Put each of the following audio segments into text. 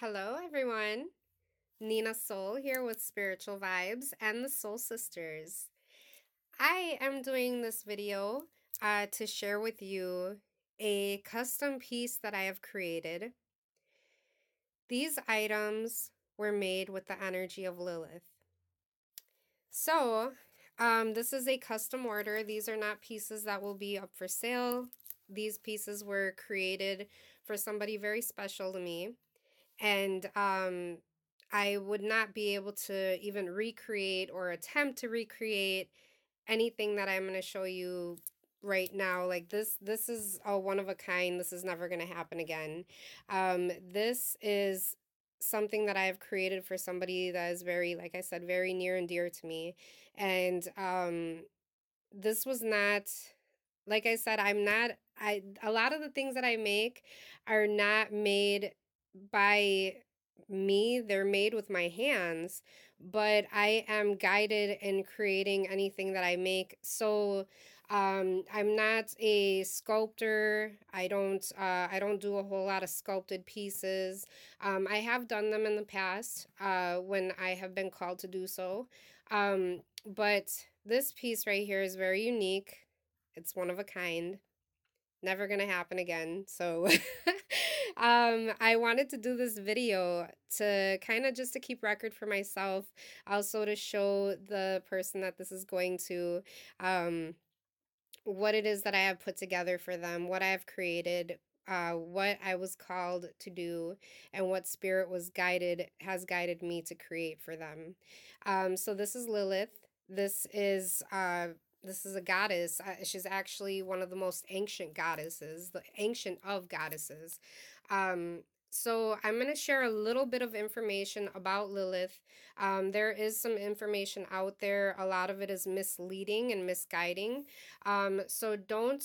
Hello, everyone. Nina Soul here with Spiritual Vibes and the Soul Sisters. I am doing this video to share with you a custom piece that I have created. These items were made with the energy of Lilith. So, this is a custom order. These are not pieces that will be up for sale. These pieces were created for somebody very special to me. And I would not be able to even recreate or attempt to recreate anything that I'm going to show you right now. Like this is a one of a kind. This is never going to happen again. This is something that I have created for somebody that is very, like I said, very near and dear to me. And this was not, like I said, a lot of the things that I make are not made by me. They're made with my hands, but I am guided in creating anything that I make. So I'm not a sculptor. I don't do a whole lot of sculpted pieces. I have done them in the past when I have been called to do so. But this piece right here is very unique. It's one of a kind. Never gonna happen again. So I wanted to do this video to kind of just to keep record for myself, also to show the person that this is going to, what it is that I have put together for them, what I have created, what I was called to do, and what spirit has guided me to create for them. So this is Lilith. This is a goddess. She's actually one of the most ancient goddesses, the ancient of goddesses. So I'm going to share a little bit of information about Lilith. There is some information out there. A lot of it is misleading and misguiding. So don't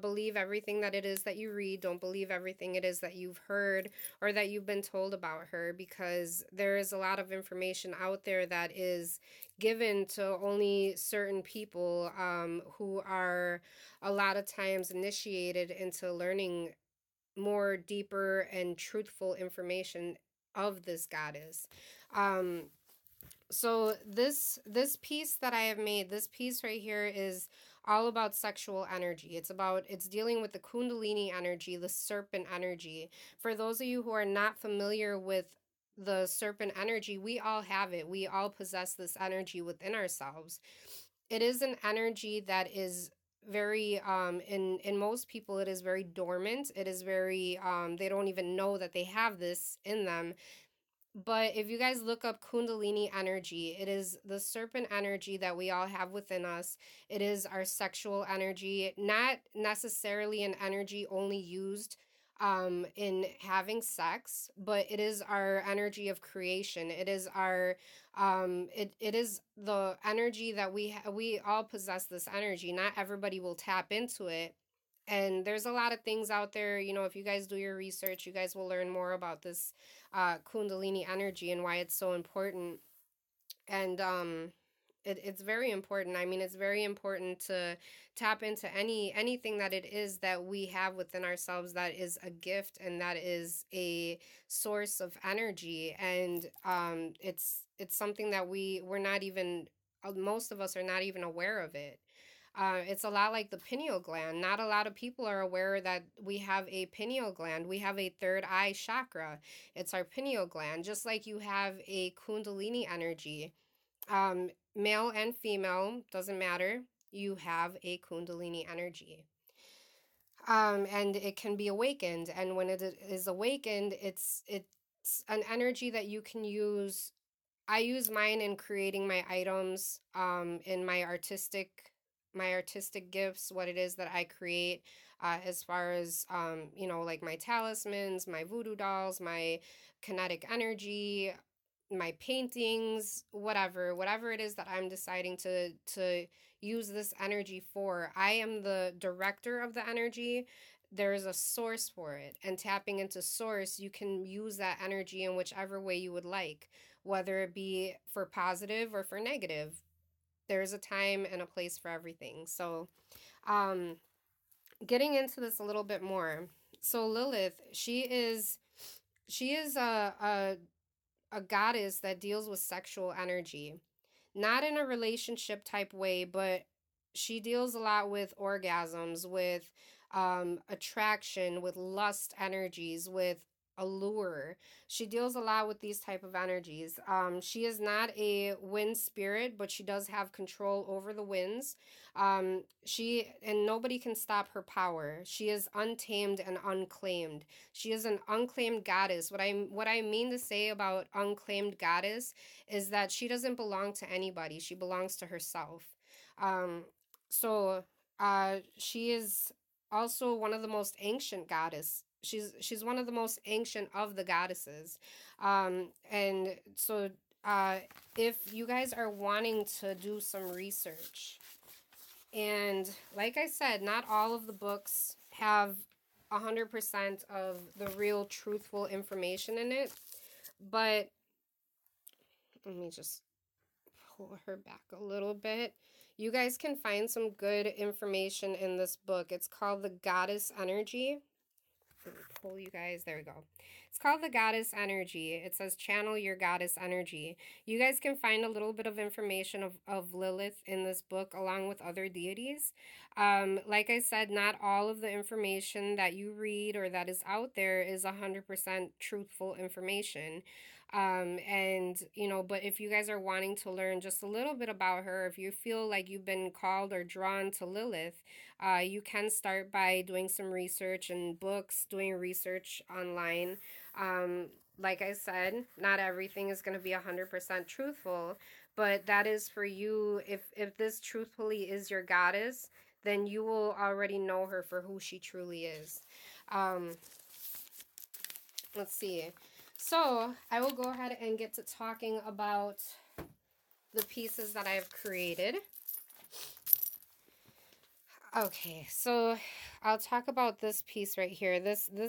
believe everything that it is that you read. Don't believe everything it is that you've heard or that you've been told about her, because there is a lot of information out there that is given to only certain people who are a lot of times initiated into learning more deeper and truthful information of this goddess. So this piece that I have made, this piece right here is all about sexual energy. It's dealing with the Kundalini energy, the serpent energy. For those of you who are not familiar with the serpent energy, we all have it. We all possess this energy within ourselves. It is an energy that is very in most people it is very dormant. It is very they don't even know that they have this in them. But if you guys look up Kundalini energy, it is the serpent energy that we all have within us. It is our sexual energy, not necessarily an energy only used in having sex, but it is our energy of creation. It is our it is the energy that we all possess this energy. Not everybody will tap into it. And there's a lot of things out there, if you guys do your research, you guys will learn more about this Kundalini energy and why it's so important. And it's very important. I mean, it's very important to tap into anything that it is that we have within ourselves that is a gift and that is a source of energy. And it's something that we're not even, most of us are not even aware of it. It's a lot like the pineal gland. Not a lot of people are aware that we have a pineal gland. We have a third eye chakra. It's our pineal gland, just like you have a Kundalini energy. Male and female, doesn't matter. You have a Kundalini energy. And it can be awakened. And when it is awakened, it's an energy that you can use. I use mine in creating my items, in my artistic gifts, what it is that I create, as far as, like my talismans, my voodoo dolls, my kinetic energy, my paintings, whatever it is that I'm deciding to use this energy for. I am the director of the energy. There is a source for it, and tapping into source, you can use that energy in whichever way you would like, whether it be for positive or for negative. There's a time and a place for everything. So, getting into this a little bit more. So Lilith, she is she is a goddess that deals with sexual energy, not in a relationship type way, but she deals a lot with orgasms, with attraction, with lust energies, with allure. She deals a lot with these type of energies. She is not a wind spirit, but she does have control over the winds. She and nobody can stop her power. She is untamed and unclaimed. She is an unclaimed goddess. What I mean to say about unclaimed goddess is that she doesn't belong to anybody. She belongs to herself. Um, so she is also one of the most ancient goddess. She's one of the most ancient of the goddesses. And so uh, if you guys are wanting to do some research, and like I said, not all of the books have 100% of the real truthful information in it, but let me just pull her back a little bit. You guys can find some good information in this book. It's called The Goddess Energy. Let me pull you guys. There we go. It's called The Goddess Energy. It says channel your goddess energy. You guys can find a little bit of information of Lilith in this book along with other deities. Like I said, not all of the information that you read or that is out there is 100% truthful information. And but if you guys are wanting to learn just a little bit about her, if you feel like you've been called or drawn to Lilith, you can start by doing some research and books, doing research online. Like I said, not everything is going to be 100% truthful, but that is for you. If this truthfully is your goddess, then you will already know her for who she truly is. Um, let's see. So I will go ahead and get to talking about the pieces that I've created. Okay, so I'll talk about this piece right here.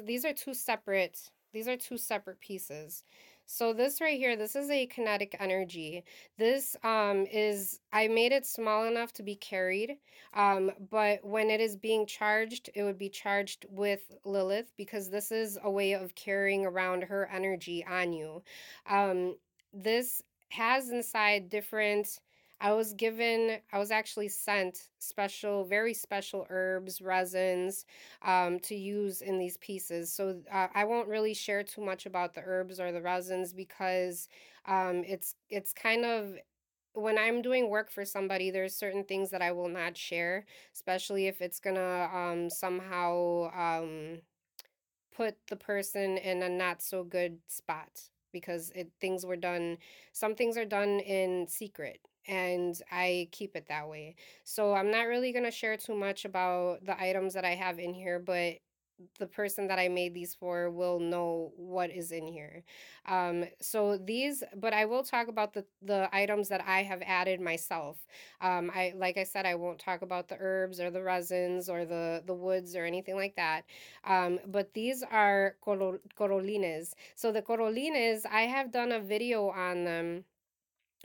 These are two separate. These are two separate pieces. So this right here, this is a kinetic energy. This is I made it small enough to be carried. But when it is being charged, it would be charged with Lilith because this is a way of carrying around her energy on you. This has inside different I was actually sent special, very special herbs, resins to use in these pieces. So I won't really share too much about the herbs or the resins because it's kind of when I'm doing work for somebody, there's certain things that I will not share, especially if it's gonna somehow put the person in a not so good spot because some things are done in secret and I keep it that way. So I'm not really going to share too much about the items that I have in here, but the person that I made these for will know what is in here. But I will talk about the items that I have added myself. Like I said, I won't talk about the herbs or the resins or the woods or anything like that. But these are corolines. So the corolines, I have done a video on them.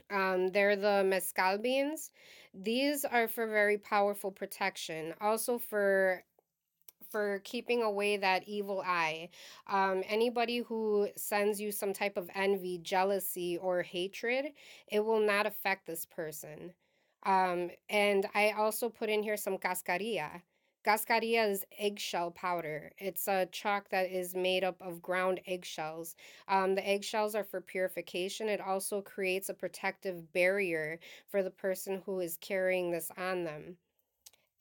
They're the mezcal beans. These are for very powerful protection. Also for keeping away that evil eye. Anybody who sends you some type of envy, jealousy, or hatred, it will not affect this person. And I also put in here some cascarilla. Cascarilla is eggshell powder. It's a chalk that is made up of ground eggshells. The eggshells are for purification. It also creates a protective barrier for the person who is carrying this on them.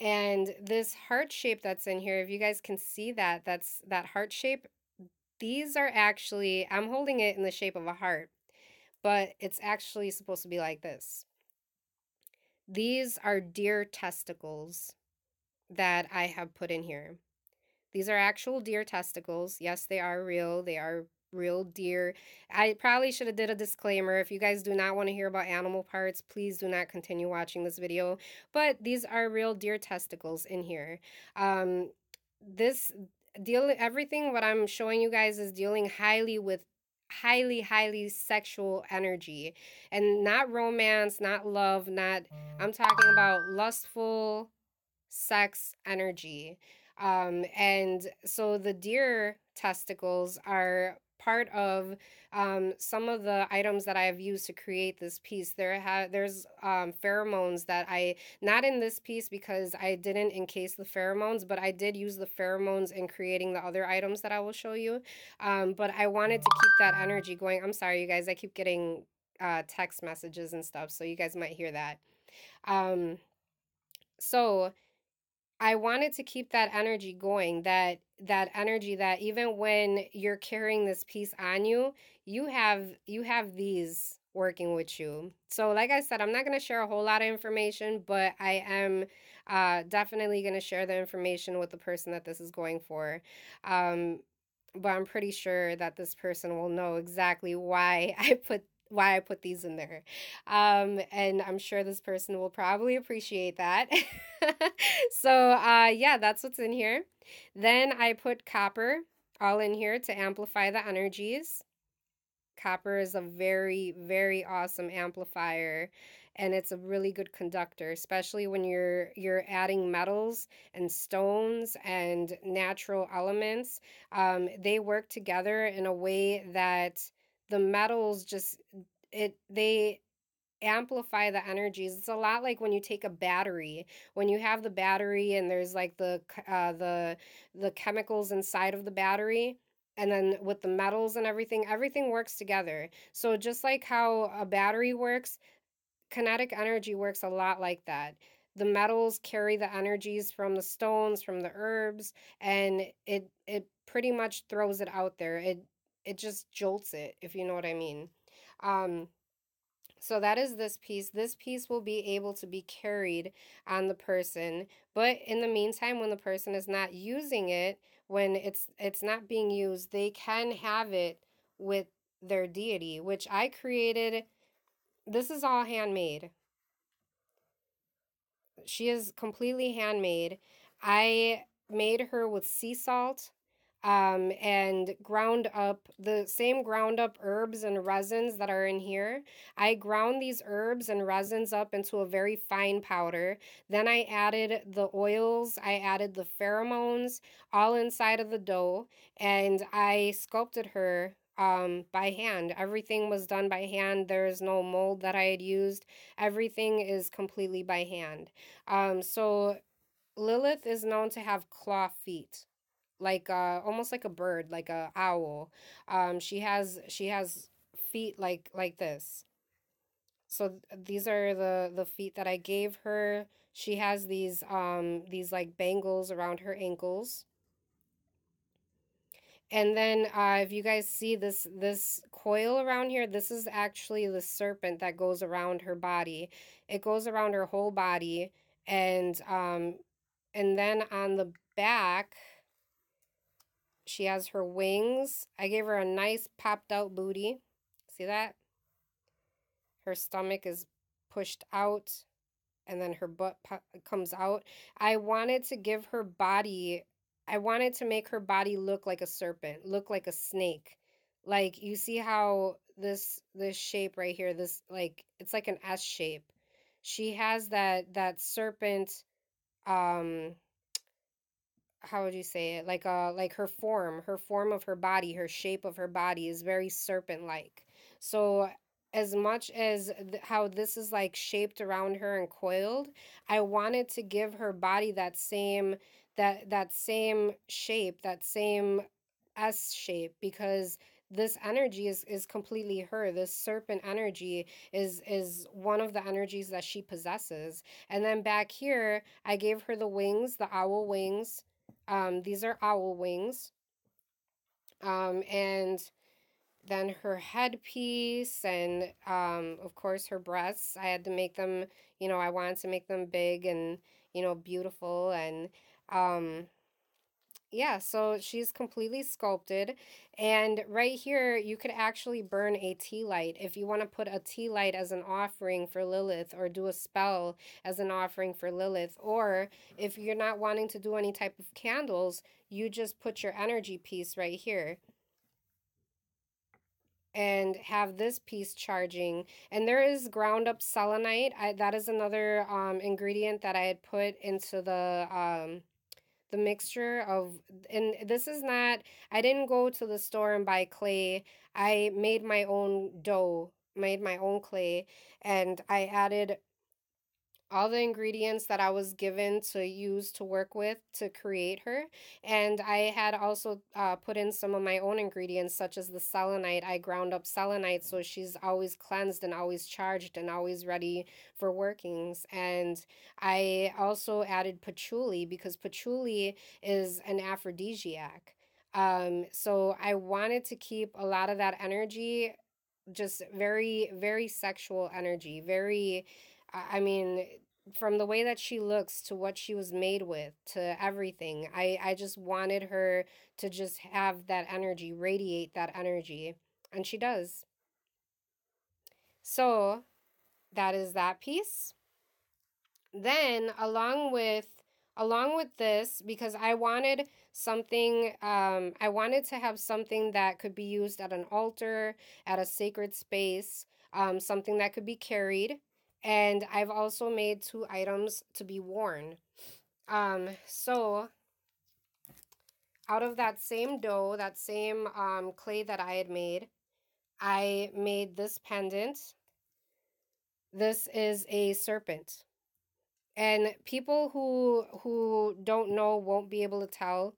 And this heart shape that's in here, if you guys can see that, that's that heart shape. These are actually, I'm holding it in the shape of a heart, but it's actually supposed to be like this. These are deer testicles that I have put in here. These are actual deer testicles. Yes, they are real. They are real deer. I probably should have did a disclaimer. If you guys do not want to hear about animal parts, please do not continue watching this video. But these are real deer testicles in here. This everything what I'm showing you guys is dealing highly with highly sexual energy and not romance, not love, not I'm talking about lustful sex energy. And so the deer testicles are part of some of the items that I have used to create this piece. There's pheromones that I, not in this piece because I didn't encase the pheromones, but I did use the pheromones in creating the other items that I will show you. But I wanted to keep that energy going. I'm sorry, you guys, I keep getting text messages and stuff, so you guys might hear that. Um, so I wanted to keep that energy going, that energy that even when you're carrying this piece on you, you have these working with you. So like I said, I'm not going to share a whole lot of information, but I am definitely going to share the information with the person that this is going for. Um, but I'm pretty sure that this person will know exactly why I put these in there. And I'm sure this person will probably appreciate that. So, yeah, that's what's in here. Then I put copper all in here to amplify the energies. Copper is a very, very awesome amplifier, and it's a really good conductor, especially when you're adding metals and stones and natural elements. They work together in a way that the metals just they amplify the energies. It's a lot like when you take a battery. When you have the battery and there's like the chemicals inside of the battery, and then with the metals and everything works together. So just like how a battery works, kinetic energy works a lot like that. The metals carry the energies from the stones, from the herbs, and it pretty much throws it out there. It just jolts it, if you know what I mean. Um, so that is this piece. This piece will be able to be carried on the person. But in the meantime, when the person is not using it, when it's not being used, they can have it with their deity, which I created. This is all handmade. She is completely handmade. I made her with sea salt, and ground up the same ground up herbs and resins that are in here. I ground these herbs and resins up into a very fine powder. Then I added the oils, I added the pheromones all inside of the dough, and I sculpted her by hand. Everything was done by hand. There is no mold that I had used. Everything is completely by hand. So Lilith is known to have claw feet, like almost like a bird, like a owl. She has feet like this. So these are the feet that I gave her. She has these like bangles around her ankles. And then if you guys see this coil around here, this is actually the serpent that goes around her body. It goes around her whole body, and then on the back, she has her wings. I gave her a nice popped out booty. See that? Her stomach is pushed out, and then her butt comes out. I wanted to give her body, I wanted to make her body look like a serpent, look like a snake. Like you see how this shape right here, this like it's like an S shape. She has that serpent, um how would you say it, like her form of her body, her shape of her body is very serpent like. So as much as how this is like shaped around her and coiled, I wanted to give her body that same shape, that same S shape, because this energy is completely her. This serpent energy is one of the energies that she possesses. And then back here I gave her the wings, the owl wings. These are owl wings. And then her headpiece, and of course her breasts. I had to make them, I wanted to make them big and, beautiful. And yeah, so she's completely sculpted. And right here, you could actually burn a tea light if you want to put a tea light as an offering for Lilith, or do a spell as an offering for Lilith. Or if you're not wanting to do any type of candles, you just put your energy piece right here and have this piece charging. And there is ground up selenite. That is another ingredient that I had put into the mixture of, and this is not, I didn't go to the store and buy clay. I made my own dough, made my own clay, and I added all the ingredients that I was given to use to work with to create her. And I had also put in some of my own ingredients, such as the selenite. I ground up selenite so she's always cleansed and always charged and always ready for workings. And I also added patchouli because patchouli is an aphrodisiac. So I wanted to keep a lot of that energy, just very, very sexual energy, very, I mean, from the way that she looks to what she was made with to everything. I just wanted her to just have that energy, radiate that energy. And she does. So that is that piece. Then along with this, because I wanted something, I wanted to have something that could be used at an altar, at a sacred space, something that could be carried. And I've also made two items to be worn. So out of that same dough, that same clay that I had made, I made this pendant. This is a serpent. And people who don't know won't be able to tell.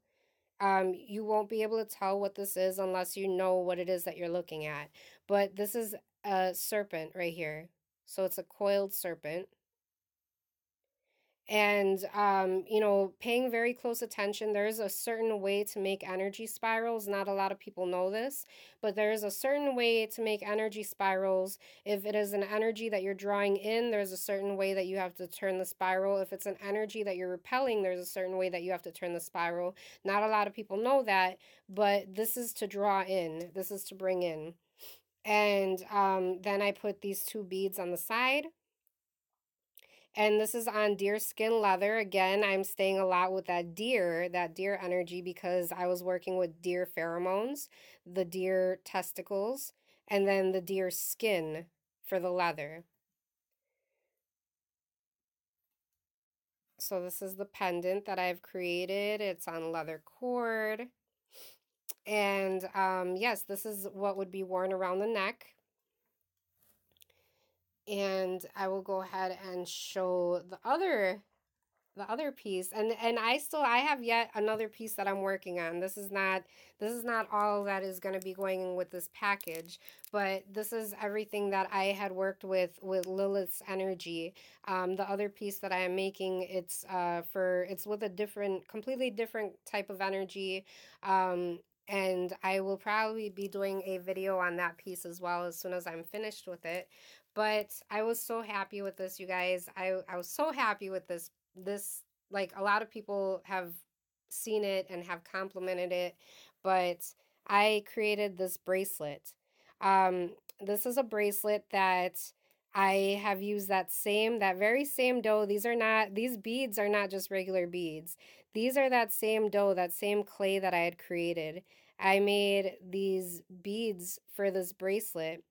You won't be able to tell what this is unless you know what it is that you're looking at. But this is a serpent right here. So it's a coiled serpent. And paying very close attention. There's a certain way to make energy spirals. Not a lot of people know this, but there's a certain way to make energy spirals. If it is an energy that you're drawing in, there's a certain way that you have to turn the spiral. If it's an energy that you're repelling, there's a certain way that you have to turn the spiral. Not a lot of people know that, but this is to draw in. This is to bring in. And then I put these two beads on the side. And this is on deer skin leather. Again, I'm staying a lot with that deer energy, because I was working with deer pheromones, the deer testicles, and then the deer skin for the leather. So this is the pendant that I've created. It's on leather cord. And yes, this is what would be worn around the neck. And I will go ahead and show the other piece. And I have yet another piece that I'm working on. This is not all that is going to be going in with this package, but this is everything that I had worked with Lilith's energy. The other piece that I am making, it's with a completely different type of energy. And I will probably be doing a video on that piece as well as soon as I'm finished with it. But I was so happy with this, you guys. I was so happy with this. Like, a lot of people have seen it and have complimented it, but I created this bracelet. Um, this is a bracelet that I have used that very same dough. These beads are not just regular beads. These are that same dough, that same clay that I had created. I made these beads for this bracelet,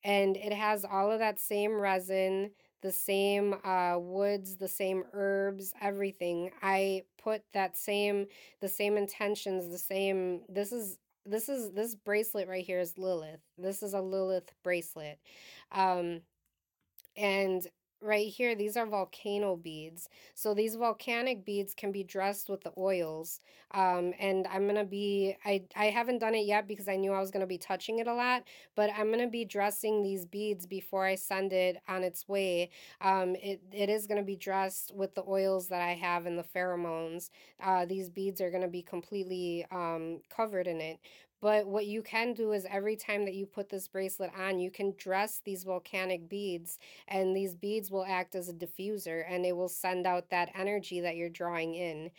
and it has all of that same resin, the same woods, the same herbs, everything. I put the same intentions, the same. This bracelet right here is Lilith. This is a Lilith bracelet. Um, and right here, these are volcano beads. So these volcanic beads can be dressed with the oils. And I haven't done it yet because I knew I was going to be touching it a lot, but I'm going to be dressing these beads before I send it on its way. It is going to be dressed with the oils that I have and the pheromones. These beads are going to be completely covered in it. But what you can do is every time that you put this bracelet on, you can dress these volcanic beads, and these beads will act as a diffuser, and it will send out that energy that you're drawing in.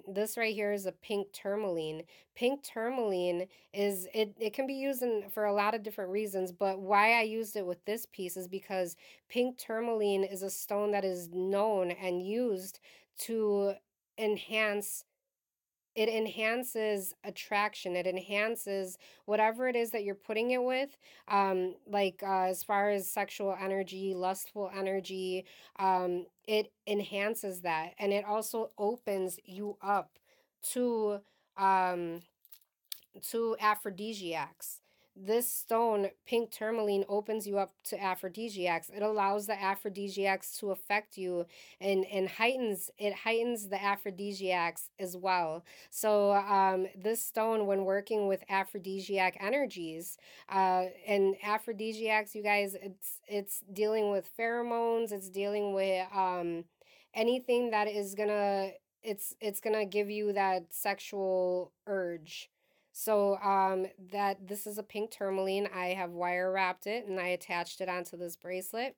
This right here is a pink tourmaline. Pink tourmaline it can be used for a lot of different reasons, but why I used it with this piece is because pink tourmaline is a stone that is known and used to enhance it enhances attraction. It enhances whatever it is that you're putting it with. As far as sexual energy, lustful energy, it enhances that, and it also opens you up to um aphrodisiacs. This stone, pink tourmaline, opens you up to aphrodisiacs. It allows the aphrodisiacs to affect you, and heightens the aphrodisiacs as well. So this stone, when working with aphrodisiac energies, and aphrodisiacs, you guys, it's dealing with pheromones. It's dealing with anything that is gonna it's gonna give you that sexual urge. So that this is a pink tourmaline. I have wire wrapped it and I attached it onto this bracelet.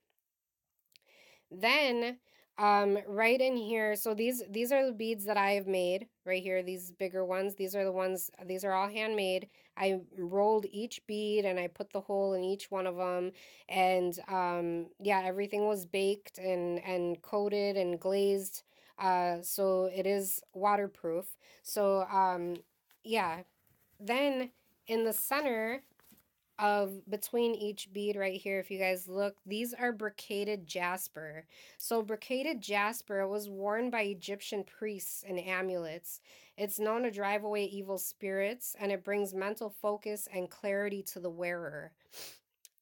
Then right in here, so these are the beads that I have made right here, these bigger ones. These are the ones, these are all handmade. I rolled each bead and I put the hole in each one of them, and yeah, everything was baked and coated and glazed, so it is waterproof. So yeah, then in the center of between each bead right here, if you guys look, these are brocaded jasper. So brocaded jasper was worn by Egyptian priests and amulets. It's known to drive away evil spirits, and it brings mental focus and clarity to the wearer.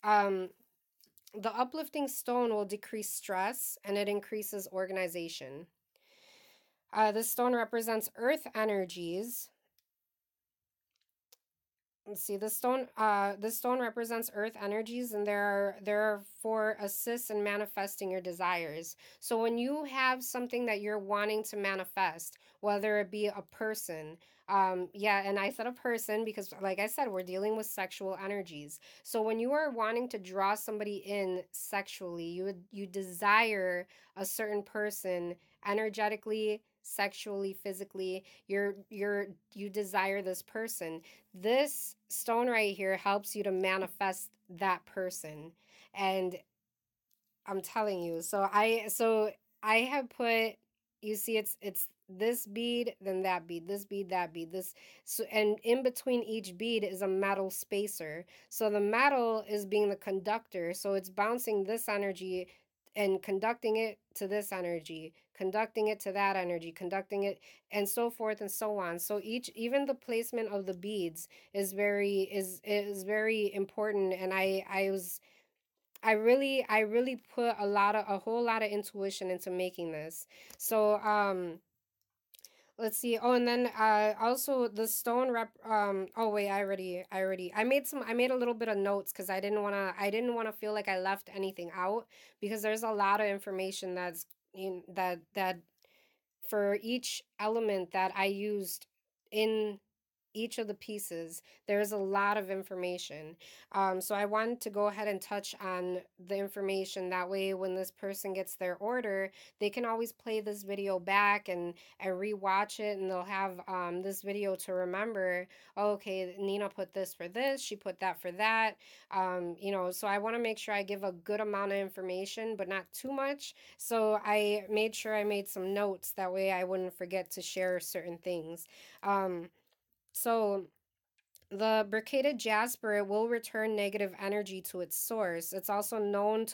um the uplifting stone will decrease stress, and it increases organization. This stone represents earth energies. Let's see, this stone represents earth energies, and there are for assists in manifesting your desires. So when you have something that you're wanting to manifest, whether it be a person, yeah, and I said a person because, like I said, we're dealing with sexual energies. So when you are wanting to draw somebody in sexually, you desire a certain person energetically, sexually, physically. You desire this person. This stone right here helps you to manifest that person. And I'm telling you, I have put, you see, it's this bead, then that bead, this bead, that bead, this, so, and in between each bead is a metal spacer. So the metal is being the conductor, so it's bouncing this energy and conducting it to this energy, conducting it to that energy, conducting it, and so forth and so on. So each, even the placement of the beads is very important. And I really put a whole lot of intuition into making this. So let's see. Oh, and then also the stone rep oh wait, I made a little bit of notes because I didn't want to feel like I left anything out, because there's a lot of information that's in that for each element that I used in each of the pieces. There's a lot of information. So I wanted to go ahead and touch on the information. That way, when this person gets their order, they can always play this video back and rewatch it, and they'll have this video to remember. Oh, okay, Nina put this for this, she put that for that. So I want to make sure I give a good amount of information, but not too much. So I made sure I made some notes. That way, I wouldn't forget to share certain things. So the brocaded jasper, it will return negative energy to its source. It's also known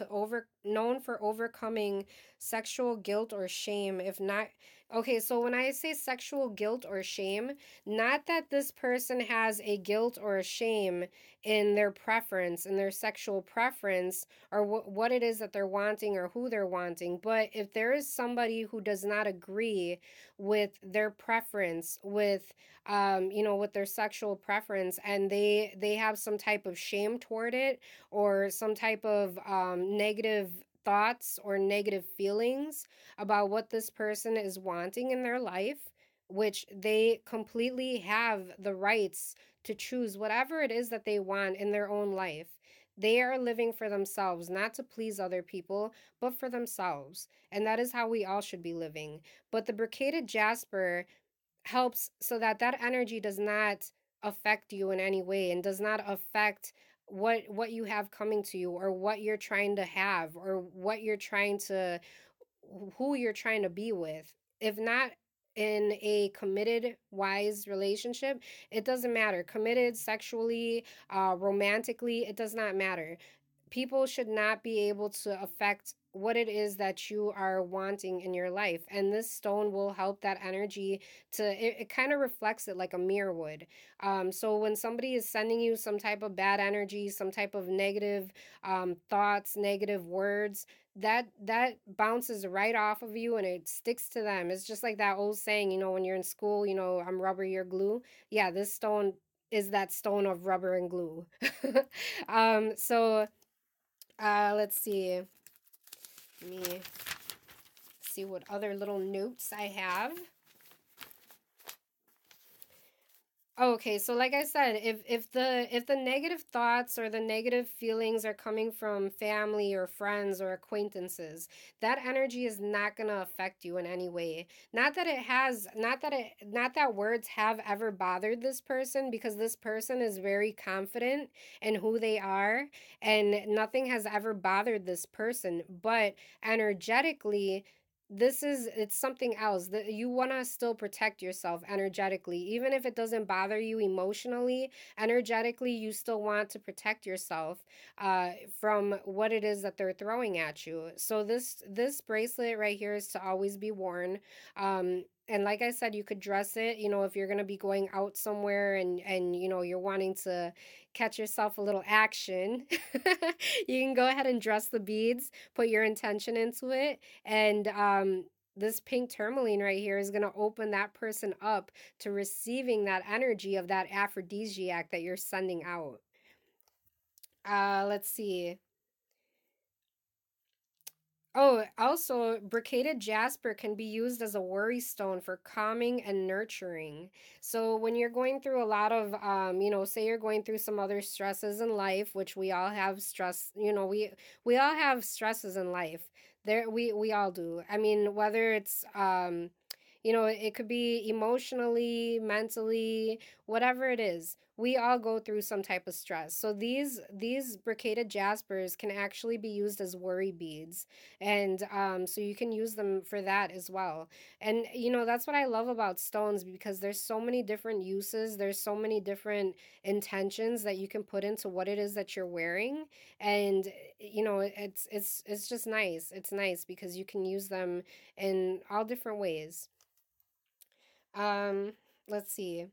for overcoming sexual guilt or shame. If not, okay, so when I say sexual guilt or shame, not that this person has a guilt or a shame in their preference, in their sexual preference, or what it is that they're wanting or who they're wanting, but if there is somebody who does not agree with their preference, with their sexual preference, and they have some type of shame toward it, or some type of negative thoughts or negative feelings about what this person is wanting in their life, which they completely have the rights to choose whatever it is that they want in their own life. They are living for themselves, not to please other people, but for themselves. And that is how we all should be living. But the brocaded jasper helps so that that energy does not affect you in any way, and does not affect what you have coming to you, or what you're trying to have, or what you're trying to, who you're trying to be with. If not, in a committed, wise relationship, it doesn't matter. Committed sexually, romantically, it does not matter. People should not be able to affect what it is that you are wanting in your life, and this stone will help that energy to it kind of reflects it like a mirror would. So when somebody is sending you some type of bad energy, some type of negative thoughts, negative words, that bounces right off of you and it sticks to them. It's just like that old saying, when you're in school, I'm rubber, you're glue. Yeah, this stone is that stone of rubber and glue. So let's see. Let me see what other little notes I have. Okay, so like I said, if the negative thoughts or the negative feelings are coming from family or friends or acquaintances, that energy is not going to affect you in any way. Not that words have ever bothered this person, because this person is very confident in who they are, and nothing has ever bothered this person, but energetically it's something else that you want to still protect yourself energetically. Even if it doesn't bother you emotionally, energetically you still want to protect yourself from what it is that they're throwing at you. So this bracelet right here is to always be worn. And like I said, you could dress it, if you're going to be going out somewhere, and you're wanting to catch yourself a little action. You can go ahead and dress the beads, put your intention into it, and this pink tourmaline right here is going to open that person up to receiving that energy of that aphrodisiac that you're sending out. Let's see. Oh, also, brocaded jasper can be used as a worry stone for calming and nurturing. So when you're going through a lot of, say you're going through some other stresses in life, which we all have stress, we all have stresses in life. We all do. I mean, whether it's, it could be emotionally, mentally, whatever it is. We all go through some type of stress. So these brocaded jaspers can actually be used as worry beads, and so you can use them for that as well. And that's what I love about stones, because there's so many different uses, there's so many different intentions that you can put into what it is that you're wearing. And it's just nice. It's nice because you can use them in all different ways. um let's see.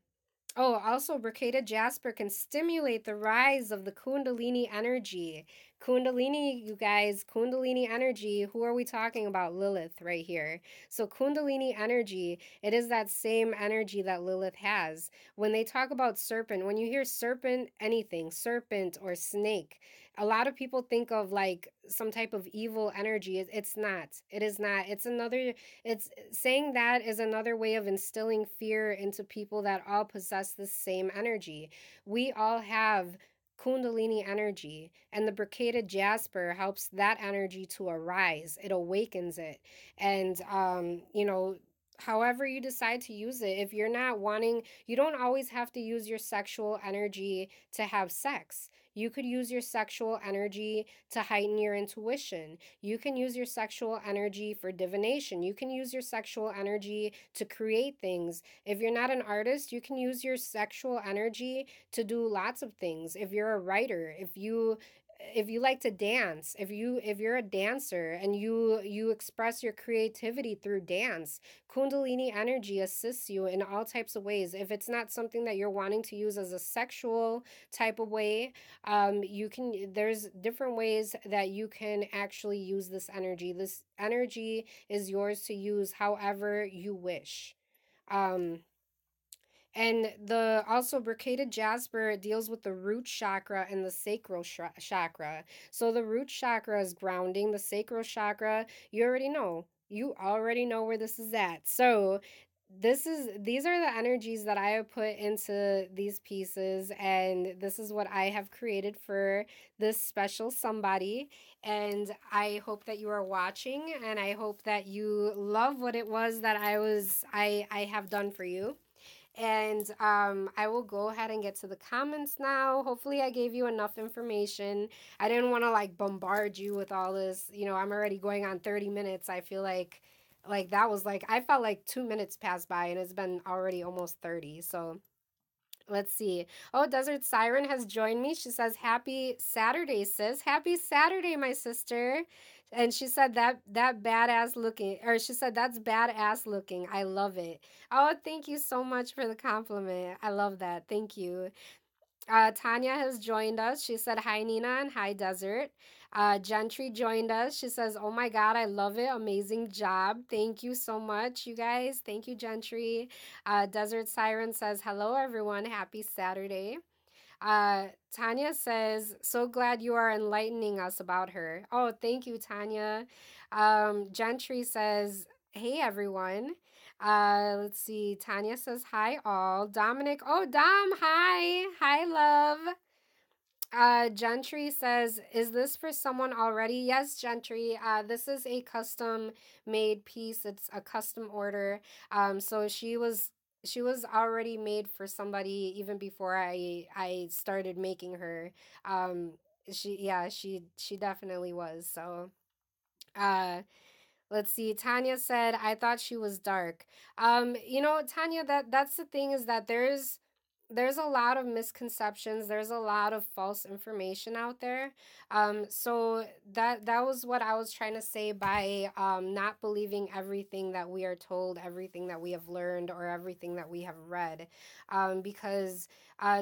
Oh, also, Brocaded Jasper can stimulate the rise of the Kundalini energy. Kundalini, you guys, Kundalini energy. Who are we talking about? Lilith, right here. So, Kundalini energy, it is that same energy that Lilith has. When they talk about serpent, when you hear serpent, anything, serpent or snake, a lot of people think of like some type of evil energy. It's not. It is not. It's saying that is another way of instilling fear into people that all possess the same energy. We all have Kundalini energy, and the brocaded jasper helps that energy to arise. It awakens it. And, however you decide to use it, if you're not wanting, you don't always have to use your sexual energy to have sex. You could use your sexual energy to heighten your intuition. You can use your sexual energy for divination. You can use your sexual energy to create things. If you're not an artist, you can use your sexual energy to do lots of things. If you're a writer, if you like to dance, if you're a dancer and you express your creativity through dance, kundalini energy assists you in all types of ways. If it's not something that you're wanting to use as a sexual type of way, there's different ways that you can actually use this energy is yours to use however you wish. um and the also brocaded jasper deals with the root chakra and the sacral chakra. So the root chakra is grounding, the sacral chakra, you already know where this is at. So these are the energies that I have put into these pieces, and this is what I have created for this special somebody. And I hope that you are watching, and I hope that you love what it was that I have done for you. And I will go ahead and get to the comments now. Hopefully, I gave you enough information. I didn't want to like bombard you with all this. I'm already going on 30 minutes. I feel like Like that was like I felt like 2 minutes passed by and it's been already almost 30. So let's see. Oh, Desert Siren has joined me. She says, "Happy Saturday, sis. Happy Saturday, my sister." And she said that badass looking, or she said that's badass looking. I love it. Oh, thank you so much for the compliment. I love that. Thank you. Tanya has joined us. She said, "Hi, Nina," and "Hi, Desert." Gentry joined us. She says, "Oh my God, I love it. Amazing job. Thank you so much, you guys. Thank you, Gentry." Desert Siren says, "Hello, everyone. Happy Saturday." Tanya says, "So glad you are enlightening us about her." Oh, thank you, Tanya. Gentry says, "Hey, everyone." Let's see. Tanya says, "Hi, all." Dominic, oh, Dom, hi. Hi, love. Gentry says, "Is this for someone already?" Yes, Gentry. This is a custom made piece. It's a custom order. So she was already made for somebody even before I started making her. Um, she definitely was. So, uh, let's see. Tanya said, "I thought she was dark." Tanya, that's the thing is that there's a lot of misconceptions. There's a lot of false information out there. So that was what I was trying to say by not believing everything that we are told, everything that we have learned, or everything that we have read, because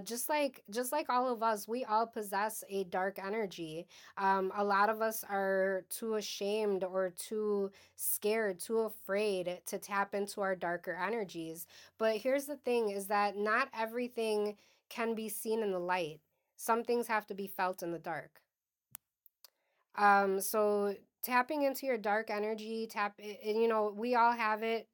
just like all of us, we all possess a dark energy. A lot of us are too ashamed or too scared, too afraid to tap into our darker energies. But here's the thing is that not everything can be seen in the light. Some things have to be felt in the dark. So tapping into your dark energy, we all have it.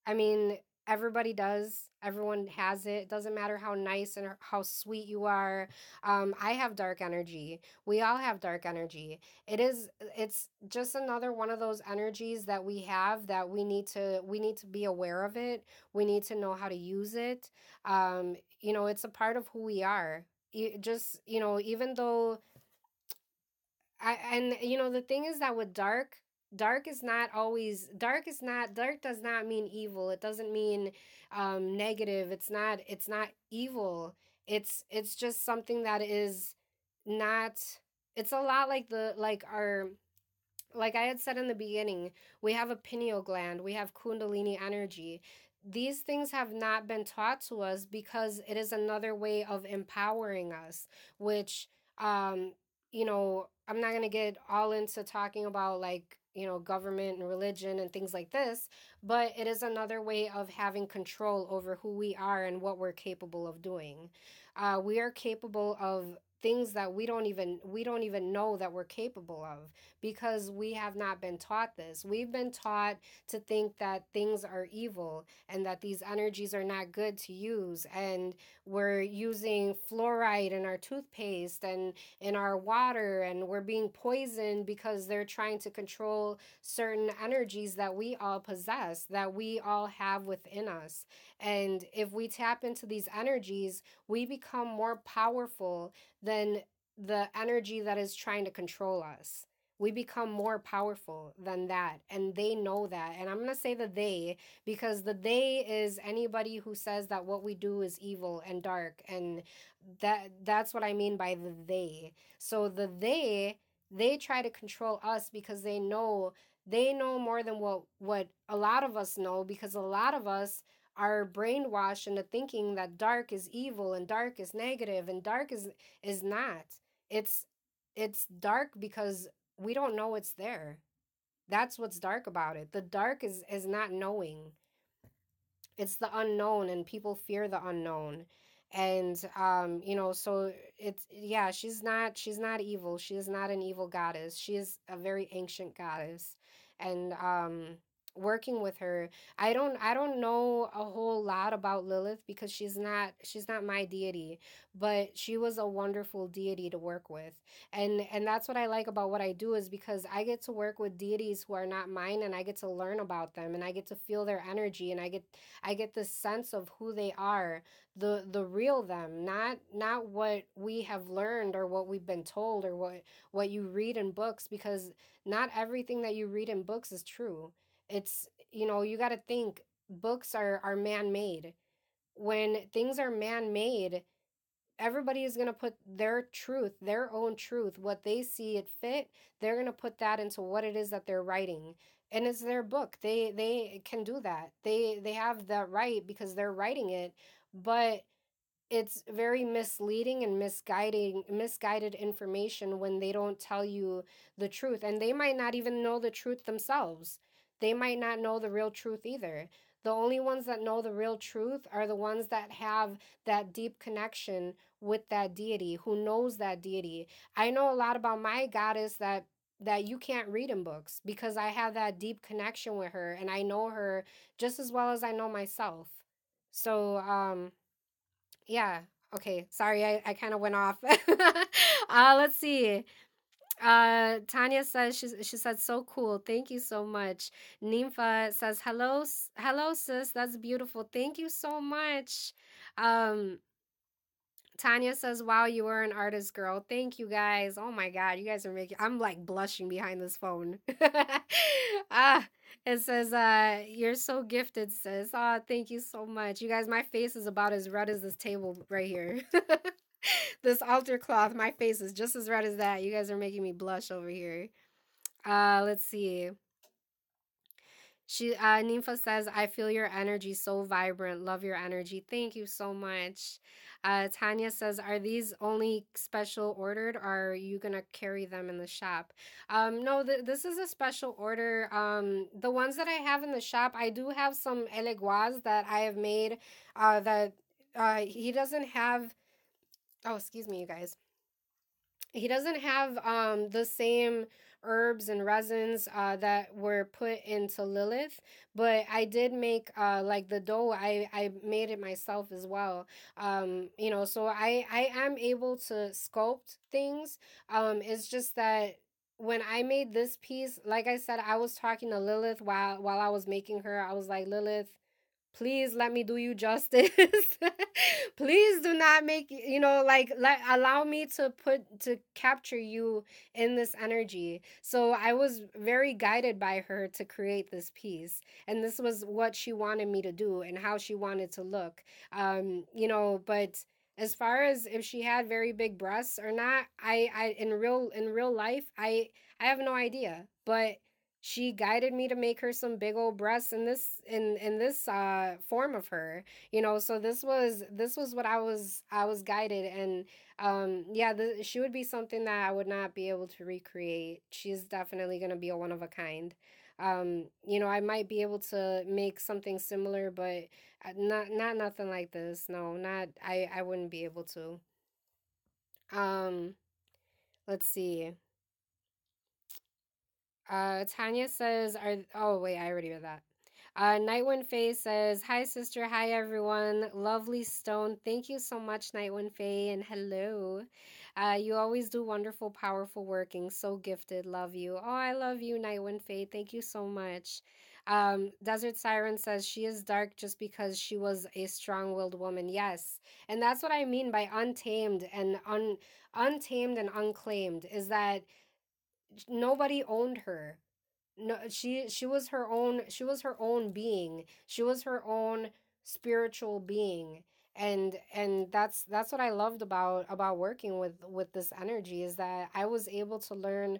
I mean, everybody does. Everyone has it. It doesn't matter how nice and how sweet you are. I have dark energy. We all have dark energy. It's just another one of those energies that we have that we need to be aware of it. We need to know how to use it. It's a part of who we are. Even though the thing is that with dark is not always dark does not mean evil. It doesn't mean negative. It's not evil. It's just something that is not. It's a lot like the like our like I had said in the beginning, we have a pineal gland, we have Kundalini energy. These things have not been taught to us because it is another way of empowering us, which, I'm not going to get all into talking about government and religion and things like this, but it is another way of having control over who we are and what we're capable of doing. We are capable of things that we don't even know that we're capable of because we have not been taught this. We've been taught to think that things are evil and that these energies are not good to use. And we're using fluoride in our toothpaste and in our water, and we're being poisoned because they're trying to control certain energies that we all possess, that we all have within us. And if we tap into these energies, we become more powerful than the energy that is trying to control us. We become more powerful than that, and they know that. And I'm going to say the they because the they is anybody who says that what we do is evil and dark, and that's what I mean by the they. So the they try to control us because they know more than what a lot of us know, because a lot of us are brainwashed into thinking that dark is evil and dark is negative, and dark is not. It's it's dark because we don't know it's there. That's what's dark about it. The dark is not knowing. It's the unknown, and people fear the unknown. And so it's, yeah, she's not evil. She is not an evil goddess. She is a very ancient goddess. And working with her, I don't know a whole lot about Lilith because she's not my deity, but she was a wonderful deity to work with. And that's what I like about what I do, is because I get to work with deities who are not mine, and I get to learn about them, and I get to feel their energy, and I get this sense of who they are, the real them, not what we have learned or what we've been told or what you read in books, because not everything that you read in books is true. It's, you got to think books are man-made. When things are man-made, everybody is going to put their truth, their own truth, what they see it fit, they're going to put that into what it is that they're writing. And it's their book. They can do that. They have that right because they're writing it, but it's very misleading and misguided information when they don't tell you the truth, and they might not even know the truth themselves. They might not know the real truth either. The only ones that know the real truth are the ones that have that deep connection with that deity, who knows that deity. I know a lot about my goddess that you can't read in books because I have that deep connection with her and I know her just as well as I know myself. So yeah. Okay. Sorry, I kind of went off. Let's see. Tanya says she said so cool. Thank you so much. Nympha says hello, hello sis. That's beautiful. Thank you so much. Um, Tanya says, wow, you are an artist, girl. Thank you guys. Oh my God, you guys are making, I'm like blushing behind this phone. ah, it says, you're so gifted, sis. Oh, thank you so much. You guys, my face is about as red as this table right here. This altar cloth, my face is just as red as that. You guys are making me blush over here. Let's see. Nympha says, I feel your energy so vibrant. Love your energy. Thank you so much. Tanya says, are these only special ordered or are you gonna carry them in the shop? No, this is a special order. The ones that I have in the shop, I do have some eleguas that I have made. That he doesn't have. Oh, excuse me, you guys. He doesn't have the same herbs and resins that were put into Lilith, but I did make like the dough. I made it myself as well. So I am able to sculpt things. It's just that when I made this piece, like I said, I was talking to Lilith while I was making her. I was like, Lilith, please let me do you justice. Please do not make, like, allow me to capture you in this energy. So I was very guided by her to create this piece, and this was what she wanted me to do and how she wanted to look. But as far as if she had very big breasts or not, I in real life, I have no idea, but she guided me to make her some big old breasts in this form of her. So this was what I was guided. And yeah, she would be something that I would not be able to recreate. She's definitely going to be a one of a kind. I might be able to make something similar, but not nothing like this. No, not I wouldn't be able to. um let's see. Tanya says, "Are oh wait, I already read that." Nightwind Faye says, "Hi sister, hi everyone, lovely stone. Thank you so much, Nightwind Faye, and hello. You always do wonderful, powerful working. So gifted. Love you. Oh, I love you, Nightwind Faye. Thank you so much." Desert Siren says she is dark just because she was a strong-willed woman. Yes, and that's what I mean by untamed and unclaimed. Is that nobody owned her. No, she was her own being. She was her own spiritual being. And that's what I loved about working with this energy, is that I was able to learn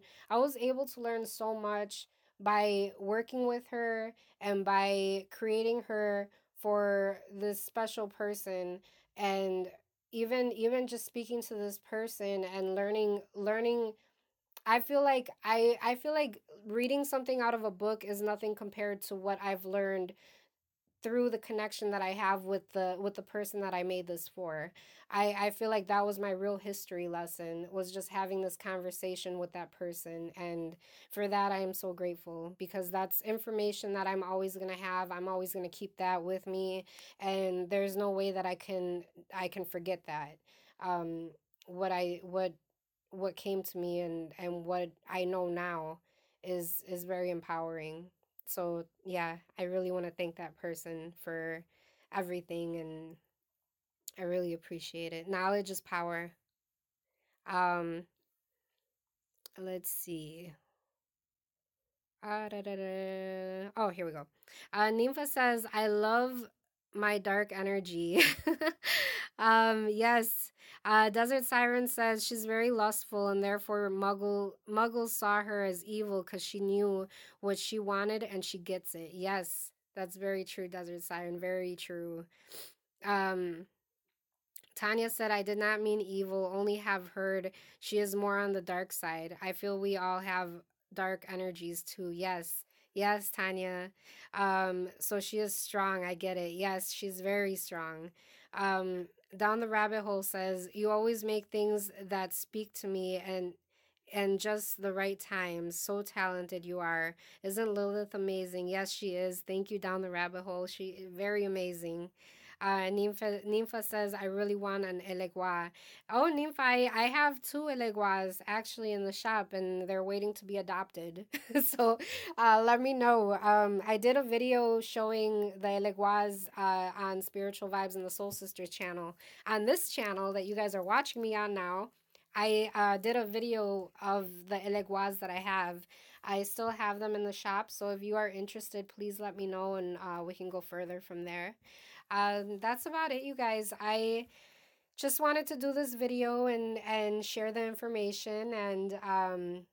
so much by working with her and by creating her for this special person. And even just speaking to this person and learning. I feel like reading something out of a book is nothing compared to what I've learned through the connection that I have with the person that I made this for. I feel like that was my real history lesson, was just having this conversation with that person. And for that I am so grateful, because that's information that I'm always going to have. I'm always going to keep that with me, and there's no way that I can forget that. Um what I what came to me and what I know now is very empowering. So yeah, I really want to thank that person for everything, and I really appreciate it. Knowledge is power. Um let's see. Oh, here we go. Nympha says, I love my dark energy. Yes. Desert Siren says she's very lustful and therefore Muggles saw her as evil because she knew what she wanted and she gets it. Yes, that's very true, Desert Siren. Very true. Um, Tanya said, I did not mean evil, only have heard she is more on the dark side. I feel we all have dark energies too. Yes. Yes, Tanya. So she is strong. I get it. Yes, she's very strong. Down the rabbit hole says, you always make things that speak to me and just the right time. So talented you are. Isn't Lilith amazing? Yes, she is. Thank you, Down the Rabbit Hole. She very amazing. Nympha says, I really want an elegua. Oh, Nympha, I have two eleguas actually in the shop and they're waiting to be adopted. So let me know. I did a video showing the eleguas on Spiritual Vibes in the Soul Sisters channel. On this channel that you guys are watching me on now, I did a video of the eleguas that I have. I still have them in the shop, so if you are interested, please let me know and we can go further from there. That's about it, you guys. I just wanted to do this video and share the information and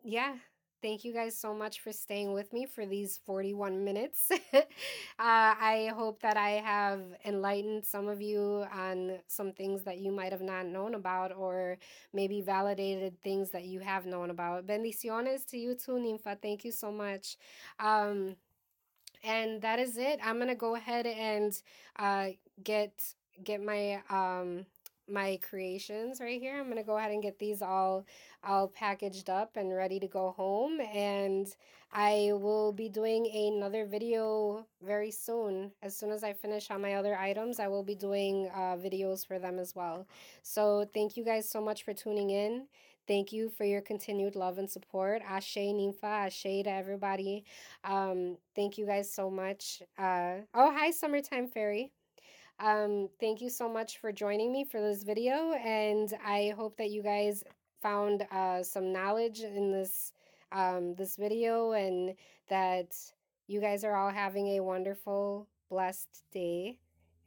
yeah. Thank you guys so much for staying with me for these 41 minutes. I hope that I have enlightened some of you on some things that you might have not known about, or maybe validated things that you have known about. Bendiciones to you too, Ninfa. Thank you so much. Um, and that is it. I'm gonna go ahead and uh, get get my creations right here. I'm gonna go ahead and get these all packaged up and ready to go home. And I will be doing another video very soon. As soon as I finish on my other items, I will be doing videos for them as well. So thank you guys so much for tuning in. Thank you for your continued love and support. Ashe Ninfa, Ashe to everybody. Thank you guys so much. Oh, hi, Summertime Fairy. Thank you so much for joining me for this video, and I hope that you guys found some knowledge in this video, and that you guys are all having a wonderful, blessed day.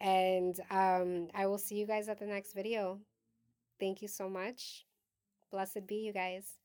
And I will see you guys at the next video. Thank you so much. Blessed be you guys.